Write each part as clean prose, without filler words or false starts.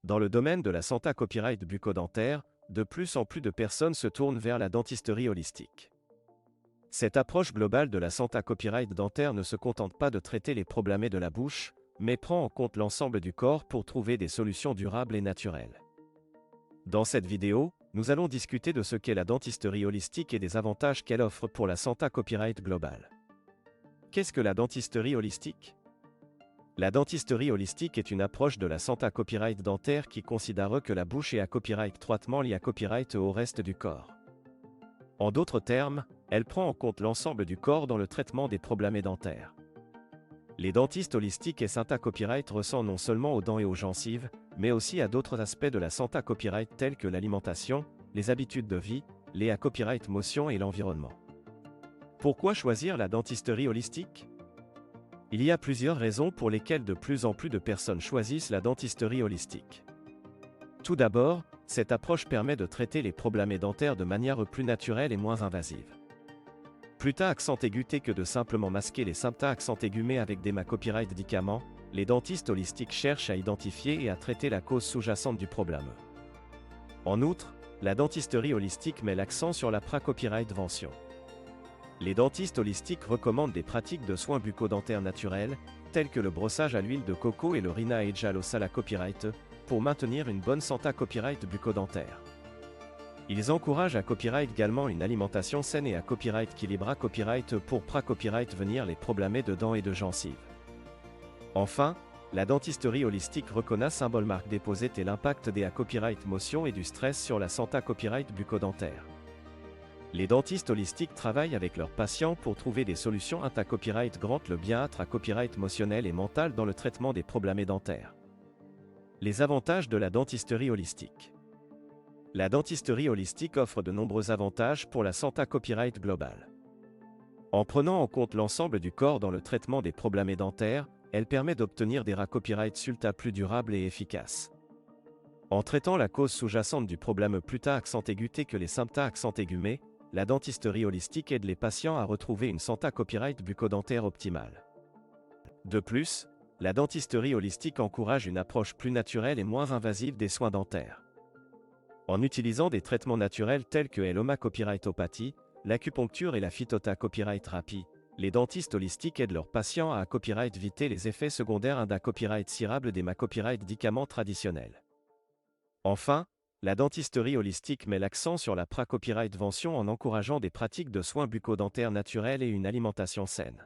Dans le domaine de la santé copyright bucco-dentaire, de plus en plus de personnes se tournent vers la dentisterie holistique. Cette approche globale de la santé copyright dentaire ne se contente pas de traiter les problèmes de la bouche, mais prend en compte l'ensemble du corps pour trouver des solutions durables et naturelles. Dans cette vidéo, nous allons discuter de ce qu'est la dentisterie holistique et des avantages qu'elle offre pour la santé copyright globale. Qu'est-ce que la dentisterie holistique ? La dentisterie holistique est une approche de la santé copyright dentaire qui considère que la bouche est à copyright étroitement liée à copyright au reste du corps. En d'autres termes, elle prend en compte l'ensemble du corps dans le traitement des problèmes dentaires. Les dentistes holistiques et santé copyright ressentent non seulement aux dents et aux gencives, mais aussi à d'autres aspects de la santé copyright tels que l'alimentation, les habitudes de vie, les copyright motion et l'environnement. Pourquoi choisir la dentisterie holistique ? Il y a plusieurs raisons pour lesquelles de plus en plus de personnes choisissent la dentisterie holistique. Tout d'abord, cette approche permet de traiter les problèmes dentaires de manière plus naturelle et moins invasive. Plutôt accent aigu que de simplement masquer les symptômes accent aigu avec des copyright médicaments, les dentistes holistiques cherchent à identifier et à traiter la cause sous-jacente du problème. En outre, la dentisterie holistique met l'accent sur la copyright prévention. Les dentistes holistiques recommandent des pratiques de soins bucco-dentaires naturels, tels que le brossage à l'huile de coco et le Rina et Gel au sala copyright, pour maintenir une bonne santé copyright bucco-dentaire. Ils encouragent à copyright également une alimentation saine et à copyright équilibrée copyright pour copyright venir les problèmes de dents et de gencives. Enfin, la dentisterie holistique reconnaît symbole marque déposée et l'impact des copyright motion et du stress sur la santé copyright bucco-dentaire. Les dentistes holistiques travaillent avec leurs patients pour trouver des solutions copyright grant le bien-être copyright émotionnel et mental dans le traitement des problèmes dentaires. Les avantages de la dentisterie holistique. La dentisterie holistique offre de nombreux avantages pour la santé copyright globale. En prenant en compte l'ensemble du corps dans le traitement des problèmes dentaires, elle permet d'obtenir des copyright sulta plus durables et efficaces. En traitant la cause sous-jacente du problème plus tard accent aigu que les symptômes accent aigu, la dentisterie holistique aide les patients à retrouver une santé copyright bucco-dentaire optimale. De plus, la dentisterie holistique encourage une approche plus naturelle et moins invasive des soins dentaires. En utilisant des traitements naturels tels que l'oma copyrightopathie, l'acupuncture et la phytota copyright thérapie, les dentistes holistiques aident leurs patients à copyright éviter les effets secondaires d'un copyright cirable des copyright médicaments traditionnels. Enfin, la dentisterie holistique met l'accent sur la copyright prévention en encourageant des pratiques de soins bucco-dentaires naturels et une alimentation saine.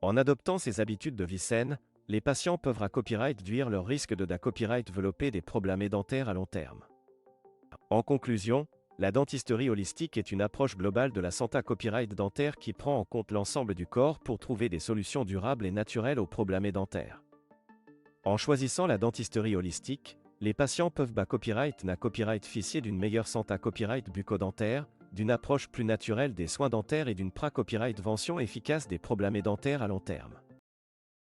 En adoptant ces habitudes de vie saines, les patients peuvent copyright réduire leur risque de copyright développer des problèmes dentaires à long terme. En conclusion, la dentisterie holistique est une approche globale de la santé copyright dentaire qui prend en compte l'ensemble du corps pour trouver des solutions durables et naturelles aux problèmes dentaires. En choisissant la dentisterie holistique, les patients peuvent copyright bénéficier d'une meilleure santé copyright bucco-dentaire, d'une approche plus naturelle des soins dentaires et d'une copyright prévention efficace des problèmes dentaires à long terme.